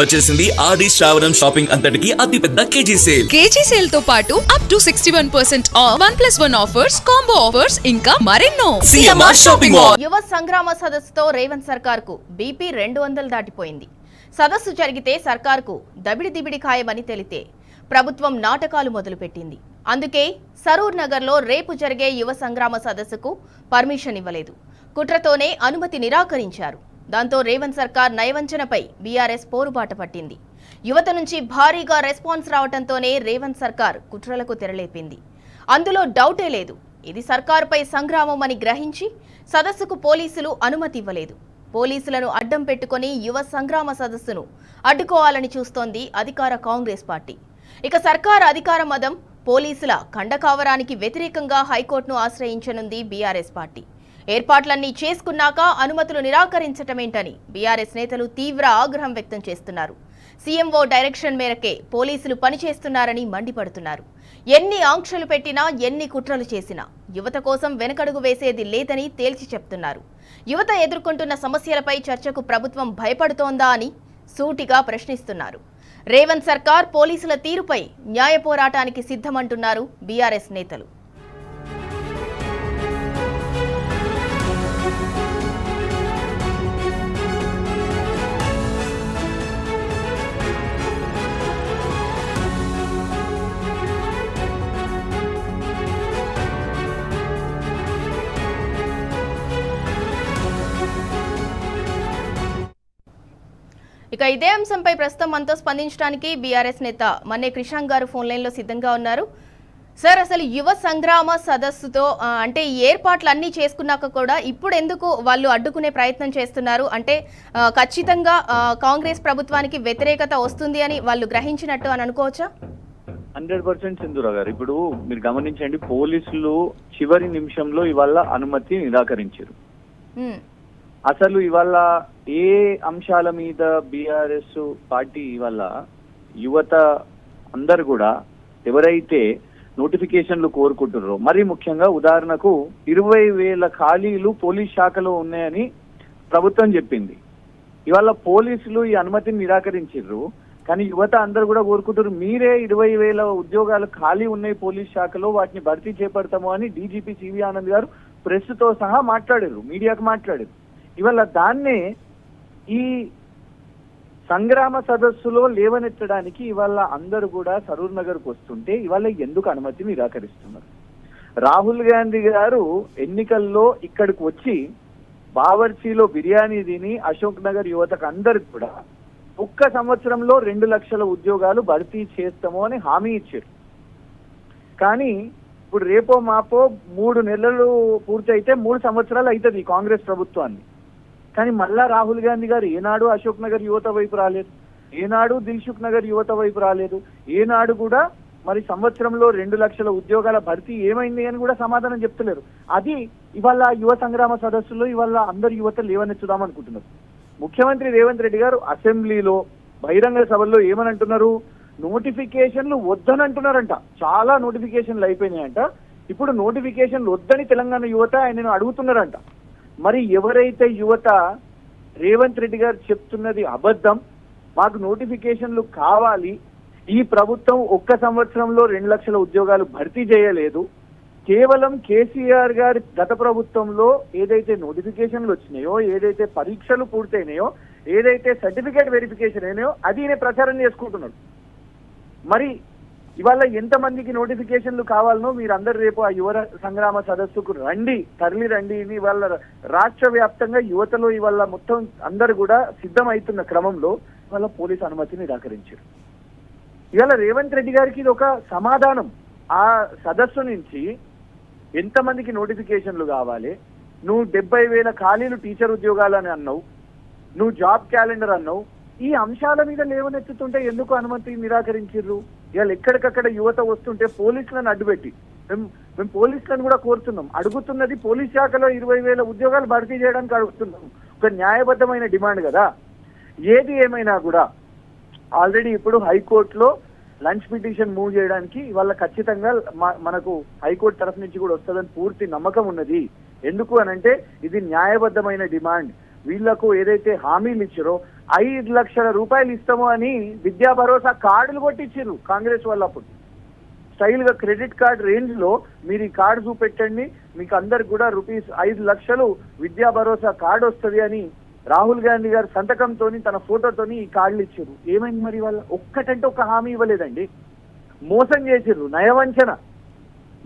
వచ్చేసింది ఆది శ్రావణం షాపింగ్ అంతటికి అతిపెద్ద కేజీ సేల్ తో పాటు up to 61% of 1+1 offers, combo offers ఇంకా మరెన్నో. CMR shopping mall. యువ సంగ్రామ సదస్సుతో రేవంత్ సర్కార్ కు బీపీ 200 దాటిపోయింది. సదస్సు జరిగితే సర్కార్ కు దబిడి ఖాయమని తెలితే ప్రభుత్వం నాటకాలు మొదలుపెట్టింది. అందుకే సరూర్ నగర్ లో రేపు జరిగే యువ సంగ్రామ సదస్సుకు పర్మిషన్ ఇవ్వలేదు. కుట్రతోనే అనుమతి నిరాకరించారు. దాంతో రేవంత్ సర్కార్ నయవంచనపై బీఆర్ఎస్ పోరుబాట పట్టింది. యువత నుంచి భారీగా రెస్పాన్స్ రావడంతోనే రేవంత్ సర్కార్ కుట్రలకు తెరలేపింది. అందులో డౌటే లేదు. ఇది సర్కారుపై సంగ్రామం అని గ్రహించి సదస్సుకు పోలీసులు అనుమతి ఇవ్వలేదు. పోలీసులను అడ్డం పెట్టుకుని యువ సంగ్రామ సదస్సును అడ్డుకోవాలని చూస్తోంది అధికార కాంగ్రెస్ పార్టీ. ఇక సర్కార్ అధికార మదం, పోలీసుల కండకావరానికి వ్యతిరేకంగా హైకోర్టును ఆశ్రయించనుంది బీఆర్ఎస్ పార్టీ. ఏర్పాట్లన్నీ చేసుకున్నాక అనుమతులు నిరాకరించటమేంటని బీఆర్ఎస్ నేతలు తీవ్ర ఆగ్రహం వ్యక్తం చేస్తున్నారు. సీఎంఓ డైరెక్షన్ మేరకే పోలీసులు పనిచేస్తున్నారని మండిపడుతున్నారు. ఎన్ని ఆంక్షలు పెట్టినా, ఎన్ని కుట్రలు చేసినా యువత కోసం వెనకడుగు వేసేది లేదని తేల్చి చెప్తున్నారు. యువత ఎదుర్కొంటున్న సమస్యలపై చర్చకు ప్రభుత్వం భయపడుతోందా అని సూటిగా ప్రశ్నిస్తున్నారు. రేవంత్ సర్కార్ పోలీసుల తీరుపై న్యాయ పోరాటానికి సిద్ధమంటున్నారు బీఆర్ఎస్ నేతలు. ఇక ఇదే అంశంపై ప్రస్తుతం మనతో స్పందించడానికి బీఆర్ఎస్ నేత మన్నే క్రిషాంక్ గారు ఫోన్ లైన్ లో సిద్ధంగా ఉన్నారు. సార్, అసలు యువ సంగ్రామ సదస్సుతో అంటే ఏర్పాట్లు అన్నీ చేసుకున్నాక కూడా ఇప్పుడు ఎందుకు వాళ్ళు అడ్డుకునే ప్రయత్నం చేస్తున్నారు? అంటే ఖచ్చితంగా కాంగ్రెస్ ప్రభుత్వానికి వ్యతిరేకత వస్తుంది అని వాళ్ళు గ్రహించినట్టు అని అనుకోవచ్చా? 100% సింధూరా గారు, ఇప్పుడు మీరు గమనించండి, పోలీసులు చివరి నిమిషంలో ఇవాళ అనుమతి నిరాకరించారు. అసలు ఇవాళ ఏ అంశాల మీద బీఆర్ఎస్ పార్టీ ఇవాళ యువత అందరు కూడా ఎవరైతే నోటిఫికేషన్లు కోరుకుంటున్నారో, మరి ముఖ్యంగా ఉదాహరణకు 20,000 ఖాళీలు పోలీస్ శాఖలో ఉన్నాయని ప్రభుత్వం చెప్పింది. ఇవాళ పోలీసులు ఈ అనుమతిని నిరాకరించారు. కానీ యువత అందరు కూడా కోరుకుంటారు, మీరే 20,000 ఉద్యోగాలు ఖాళీ ఉన్నాయి పోలీస్ శాఖలో, వాటిని భర్తీ చేపడతాము అని డీజీపీ సివి ఆనంద్ గారు ప్రెస్ తో సహా మాట్లాడారు, మీడియాకు మాట్లాడారు. ఇవాళ దాన్నే ఈ సంగ్రామ సదస్సులో లేవనెత్తడానికి ఇవాళ అందరూ కూడా సరూర్ నగర్కు వస్తుంటే ఇవాళ ఎందుకు అనుమతి నిరాకరిస్తున్నారు? రాహుల్ గాంధీ గారు ఎన్నికల్లో ఇక్కడికి వచ్చి బావర్చీలో బిర్యానీ తిని అశోక్ నగర్ యువతకు అందరికి కూడా 1 సంవత్సరంలో 2 లక్షల ఉద్యోగాలు భర్తీ చేస్తాము అని హామీ ఇచ్చారు. కానీ ఇప్పుడు రేపో మాపో 3 నెలలు పూర్తయితే 3 సంవత్సరాలు అవుతుంది కాంగ్రెస్ ప్రభుత్వాన్ని. కానీ మళ్ళా రాహుల్ గాంధీ గారు ఏనాడు అశోక్ నగర్ యువత వైపు రాలేదు, ఏనాడు దిల్సుఖ్ నగర్ యువత వైపు రాలేదు, ఏనాడు కూడా మరి సంవత్సరంలో 2 లక్షల ఉద్యోగాల భర్తీ ఏమైంది అని కూడా సమాధానం చెప్తలేరు. అది ఇవాళ యువ సంగ్రామ సదస్సులో ఇవాళ అందరు యువత లేవనెచ్చుదాం అనుకుంటున్నారు. ముఖ్యమంత్రి రేవంత్ రెడ్డి గారు అసెంబ్లీలో బహిరంగ సభల్లో ఏమనంటున్నారు? నోటిఫికేషన్లు వద్దనంటున్నారంట. చాలా నోటిఫికేషన్లు అయిపోయినాయంట. ఇప్పుడు నోటిఫికేషన్లు వద్దని తెలంగాణ యువత ఆయనను అడుగుతున్నారంట. మరి ఎవరైతే యువత రేవంత్ రెడ్డి గారు చెప్తున్నది అబద్ధం, మాకు నోటిఫికేషన్లు కావాలి, ఈ ప్రభుత్వం 1 సంవత్సరంలో 2 లక్షల ఉద్యోగాలు భర్తీ చేయలేదు, కేవలం కేసీఆర్ గారి గత ప్రభుత్వంలో ఏదైతే నోటిఫికేషన్లు వచ్చినాయో, ఏదైతే పరీక్షలు పూర్తయినాయో, ఏదైతే సర్టిఫికేట్ వెరిఫికేషన్ అయినాయో అది ఈయన ప్రచారం చేసుకుంటున్నాడు. మరి ఇవాళ ఎంతమందికి నోటిఫికేషన్లు కావాలనో మీరందరూ రేపు ఆ యువ సంగ్రామ సదస్సుకు రండి, తరలి రండి. ఇవాళ రాష్ట్ర వ్యాప్తంగా యువతలో ఇవాళ మొత్తం అందరు కూడా సిద్ధమవుతున్న క్రమంలో ఇవాళ పోలీసు అనుమతిని నిరాకరించారు. ఇవాళ రేవంత్ రెడ్డి గారికి ఇది ఒక సమాధానం. ఆ సదస్సు నుంచి ఎంతమందికి నోటిఫికేషన్లు కావాలి, నువ్వు 70,000 ఖాళీలు టీచర్ ఉద్యోగాలు అని అన్నావు, నువ్వు జాబ్ క్యాలెండర్ అన్నావు, ఈ అంశాల మీద లేవనెత్తుతుంటే ఎందుకు అనుమతి నిరాకరించారు? ఇవాళ ఎక్కడికక్కడ యువత వస్తుంటే పోలీసులను అడ్డుపెట్టి మేము పోలీసులను కూడా కోరుతున్నాం, అడుగుతున్నది పోలీస్ శాఖలో 20,000 ఉద్యోగాలు భర్తీ చేయడానికి అడుగుతున్నాం. ఒక న్యాయబద్ధమైన డిమాండ్ కదా. ఏది ఏమైనా కూడా ఆల్రెడీ ఇప్పుడు హైకోర్టులో లంచ్ పిటిషన్ మూవ్ చేయడానికి ఇవాళ ఖచ్చితంగా మనకు హైకోర్టు తరఫు నుంచి కూడా వస్తుందని పూర్తి నమ్మకం ఉన్నది. ఎందుకు అనంటే ఇది న్యాయబద్ధమైన డిమాండ్. వీళ్లకు ఏదైతే హామీలు ఇచ్చారో 5 లక్షల రూపాయలు ఇస్తాము అని విద్యా భరోసా కార్డులు కొట్టించారు కాంగ్రెస్ వాళ్ళు. అప్పుడు స్టైల్ గా క్రెడిట్ కార్డ్ రేంజ్ లో మీరు ఈ కార్డు చూపెట్టండి, మీకు అందరికి కూడా ₹5 లక్షలు విద్యా భరోసా కార్డు వస్తుంది అని రాహుల్ గాంధీ గారు సంతకంతో తన ఫోటోతోని ఈ కార్డులు ఇచ్చారు. ఏమైంది మరి వాళ్ళ? ఒక్కటంటే ఒక హామీ ఇవ్వలేదండి. మోసం చేసిర్రు, నయవంచన,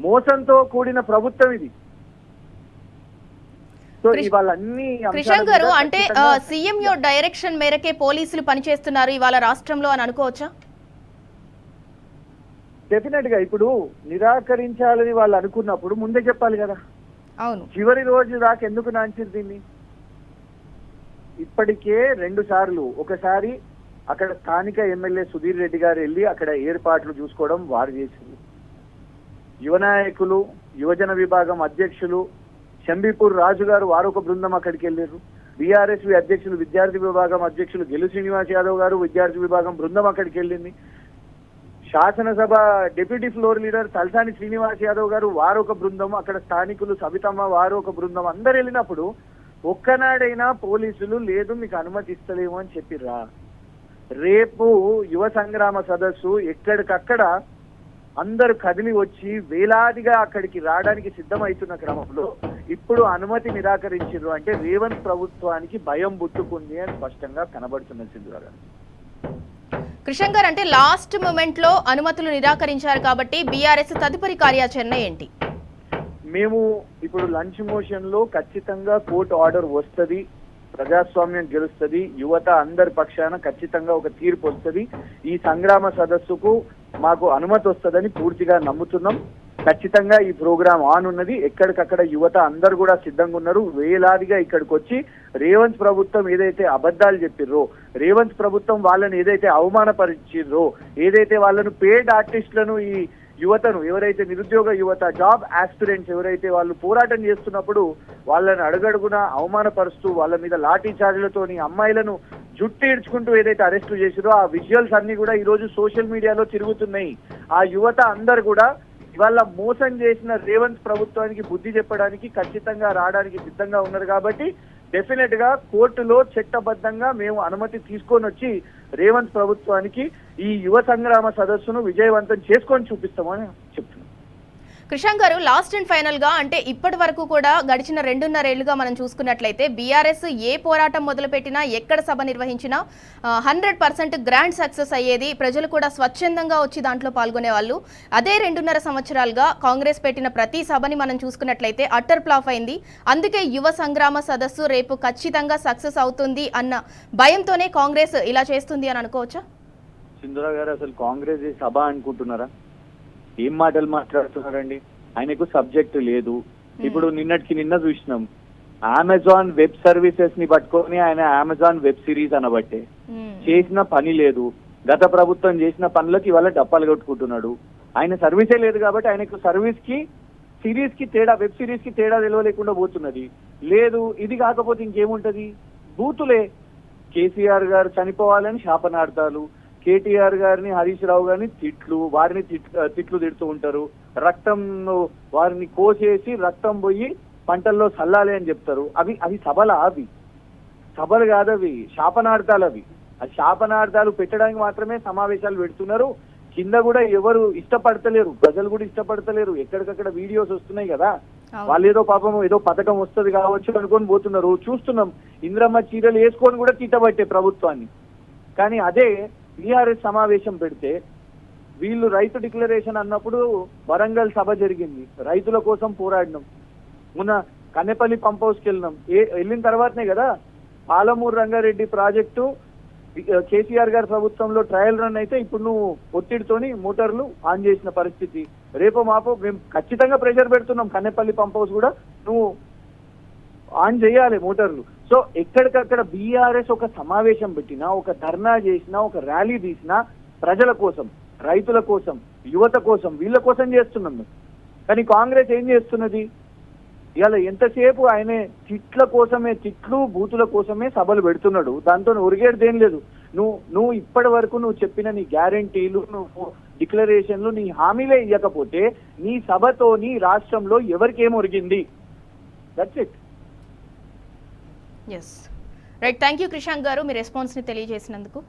మోసంతో కూడిన ప్రభుత్వం ఇది. సో ఇవాళ అన్ని కృష్ణ గారు అంటే సీఎం డైరెక్షన్ మేరకే పోలీసులు పనిచేస్తున్నారు ఇవాళ రాష్ట్రంలో అని అనుకోవచ్చా? డెఫినెట్ గా ఇప్పుడు నిరాకరించాలని వాళ్ళు అనుకున్నప్పుడు ముందే చెప్పాలి కదా. అవును, చివరి రోజు దాకా ఎందుకు నాంచారు దీన్ని? ఇప్పటికే 2 సార్లు, ఒకసారి అక్కడ స్థానిక ఎమ్మెల్యే సుధీర్ రెడ్డి గారు వెళ్ళి అక్కడ ఏర్పాట్లు చూసుకోవడం వారు చేసింది. యువ నాయకులు, యువజన విభాగం అధ్యక్షులు శంబీపూర్ రాజు గారు వారు ఒక బృందం అక్కడికి వెళ్ళారు. బీఆర్ఎస్వి అధ్యక్షులు, విద్యార్థి విభాగం అధ్యక్షులు గెలు శ్రీనివాస్ యాదవ్ గారు విద్యార్థి విభాగం బృందం అక్కడికి వెళ్ళింది. శాసనసభ deputy floor leader Talasani Srinivas Yadav గారు వారు ఒక బృందం, అక్కడ స్థానికులు సబితమ్మ వారు ఒక బృందం, అందరు వెళ్ళినప్పుడు ఒక్కనాడైనా పోలీసులు లేదు మీకు అనుమతి ఇస్తలేము అని చెప్పిర్రా? రేపు యువ సంగ్రామ సదస్సు ఎక్కడికక్కడ అందరు కదిలి వచ్చి వేలాదిగా అక్కడికి రావడానికి సిద్ధమవుతున్న క్రమంలో ఇప్పుడు అనుమతి నిరాకరించారు అంటే రేవంత్ ప్రభుత్వానికి భయం పుట్టుకుంది అని స్పష్టంగా కనబడుతున్నది సింధురా గారు. కృష్ణ గారు అంటే లాస్ట్ మూమెంట్ లో అనుమతులు నిరాకరించారు కాబట్టి బీఆర్ఎస్ తదుపరి కార్యాచరణ ఏంటి? మేము ఇప్పుడు లంచ్ మోషన్ లో ఖచ్చితంగా కోర్టు ఆర్డర్ వస్తుంది, ప్రజాస్వామ్యం గెలుస్తుంది, యువత అందరి పక్షాన ఖచ్చితంగా ఒక తీర్పు వస్తుంది, ఈ సంగ్రామ సదస్సుకు మాకు అనుమతి వస్తుందని పూర్తిగా నమ్ముతున్నాం. ఖచ్చితంగా ఈ ప్రోగ్రాం ఆన్ ఉన్నది, ఎక్కడికక్కడ యువత అందరు కూడా సిద్ధంగా ఉన్నారు. వేలాదిగా ఇక్కడికి వచ్చి రేవంత్ ప్రభుత్వం ఏదైతే అబద్ధాలు చెప్పిర్రో, రేవంత్ ప్రభుత్వం వాళ్ళని ఏదైతే అవమానపరిచిర్రో, ఏదైతే వాళ్ళను పేడ్ ఆర్టిస్టులను, ఈ యువతను ఎవరైతే నిరుద్యోగ యువత, జాబ్ ఆస్పిరెంట్స్ ఎవరైతే వాళ్ళు పోరాటం చేస్తున్నప్పుడు వాళ్ళని అడుగడుగున అవమానపరుస్తూ వాళ్ళ మీద లాఠీ చార్జీలతోని అమ్మాయిలను జుట్టు ఈడ్చుకుంటూ ఏదైతే అరెస్టు చేసిరో ఆ విజువల్స్ అన్ని కూడా ఈ రోజు సోషల్ మీడియాలో తిరుగుతున్నాయి. ఆ యువత అందరు కూడా ఇవాళ మోసం చేసిన రేవంత్ ప్రభుత్వానికి బుద్ధి చెప్పడానికి ఖచ్చితంగా రావడానికి సిద్ధంగా ఉన్నారు. కాబట్టి డెఫినెట్ గా కోర్టులో చట్టబద్ధంగా మేము అనుమతి తీసుకొని వచ్చి రేవంత్ ప్రభుత్వానికి ఈ యువ సంగ్రామ సదస్సును విజయవంతం చేసుకొని చూపిస్తామని చెప్తున్నాం. కృష్ణ గారు లాస్ట్ అండ్ ఫైనల్ గా అంటే ఇప్పటి వరకు కూడా గడిచిన 2.5 ఏళ్లుగా మనం చూసుకున్నట్లయితే బీఆర్ఎస్ ఏ పోరాటం మొదలుపెట్టినా, ఎక్కడ సభ నిర్వహించినా 100% గ్రాండ్ సక్సెస్ అయ్యేది. ప్రజలు కూడా స్వచ్ఛందంగా వచ్చి దాంట్లో పాల్గొనే వాళ్ళు. అదే 2.5 సంవత్సరాలుగా కాంగ్రెస్ పెట్టిన ప్రతి సభని మనం చూసుకున్నట్లయితే అట్టర్ ఫ్లాప్ అయింది. అందుకే యువ సంగ్రామ సదస్సు రేపు ఖచ్చితంగా సక్సెస్ అవుతుంది అన్న భయంతోనే కాంగ్రెస్ ఇలా చేస్తుంది అని అనుకోవచ్చా? సింధురా గారు అసలు కాంగ్రెస్ సభ అనుకుంటున్నారా? ఏం మాటలు మాట్లాడుతున్నారండి? ఆయనకు సబ్జెక్ట్ లేదు. ఇప్పుడు నిన్న చూసినాం, అమెజాన్ వెబ్ సర్వీసెస్ ని పట్టుకొని ఆయన అమెజాన్ వెబ్ సిరీస్ అనబట్టే చేసిన పని లేదు. గత ప్రభుత్వం చేసిన పనులకి ఇవాళ డప్పాలు కొట్టుకుంటున్నాడు. ఆయన సర్వీసే లేదు కాబట్టి ఆయనకు సర్వీస్ కి సిరీస్ కి తేడా, వెబ్ సిరీస్ కి తేడా తెలియలేకుండా పోతున్నది. లేదు ఇది కాకపోతే ఇంకేముంటది? బూతులే. కేసీఆర్ గారు చనిపోవాలని శాపనార్థాలు, కేటీఆర్ గారిని, హరీష్ రావు గారిని తిట్లు, వారిని తిట్లు తిడుతూ ఉంటారు. రక్తం వారిని కోసేసి రక్తం పోయి పంటల్లో చల్లాలి అని చెప్తారు. అవి సభలు, అవి సభలు కాదు, అవి శాపనార్థాలు. ఆ శాపనార్థాలు పెట్టడానికి మాత్రమే సమావేశాలు పెడుతున్నారు. కింద కూడా ఎవరు ఇష్టపడతలేరు, ప్రజలు కూడా ఇష్టపడతలేరు. ఎక్కడికక్కడ వీడియోస్ వస్తున్నాయి కదా, వాళ్ళు ఏదో పాపం ఏదో పథకం వస్తుంది కావచ్చు అనుకొని పోతున్నారు. చూస్తున్నాం, ఇంద్రమ్మ చీరలు వేసుకొని కూడా తిట్టబట్టే ప్రభుత్వాన్ని. కానీ అదే బీఆర్ఎస్ సమావేశం పెడితే వీళ్ళు రైతు డిక్లరేషన్ అన్నప్పుడు వరంగల్ సభ జరిగింది, రైతుల కోసం పోరాడినాం. మొన్న కన్నెపల్లి పంప్ హౌస్కి వెళ్ళిన తర్వాతనే కదా పాలమూరు రంగారెడ్డి ప్రాజెక్టు కేసీఆర్ గారి ప్రభుత్వంలో ట్రయల్ రన్ అయితే ఇప్పుడు నువ్వు ఒత్తిడితోని మోటార్లు ఆన్ చేసిన పరిస్థితి. రేపు మాపో మేము ఖచ్చితంగా ప్రెషర్ పెడుతున్నాం, కన్నెపల్లి పంప్ హౌస్ కూడా నువ్వు ఆన్ చేయాలి మోటార్లు. సో ఎక్కడికక్కడ బీఆర్ఎస్ ఒక సమావేశం పెట్టినా, ఒక ధర్నా చేసినా, ఒక ర్యాలీ తీసినా ప్రజల కోసం, రైతుల కోసం, యువత కోసం, వీళ్ళ కోసం చేస్తున్నాం. కానీ కాంగ్రెస్ ఏం చేస్తున్నది? ఇవాళ ఎంతసేపు ఆయనే తిట్ల కోసమే, తిట్లు బూతుల కోసమే సభలు పెడుతున్నాడు. దాంతో ఒరిగేదేం లేదు. నువ్వు ఇప్పటి వరకు నువ్వు చెప్పిన నీ గ్యారంటీలు, నువ్వు డిక్లరేషన్లు, నీ హామీలే ఇవ్వకపోతే నీ సభతో నీ రాష్ట్రంలో ఎవరికేం ఒరిగింది? That's it. Yes, right, thank you Krishank garu, మీ రెస్పాన్స్ ని తెలియజేసినందుకు.